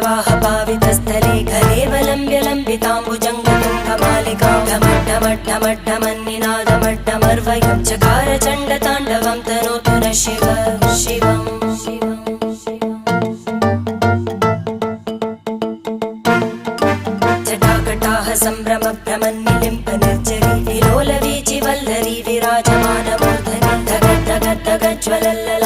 जटाटवीगलज्जलप्रवाहपावितस्थले घलेवलम्ब्य लम्बिताम्बुजङ्गतुङ्गमालिकां ढमड्ढमड्ढमड्ढमन्निनादमड्ढमर्वयं चकार चण्डताण्डवं तनोतु नः शिव शिवम् जटाकटाह सम्भ्रमभ्रमन्निलिम्प निर्जरी विलोलवीचिवल्लरी विराजमानमूर्धनि धगद्धगद्धगज्ज्वलल्ल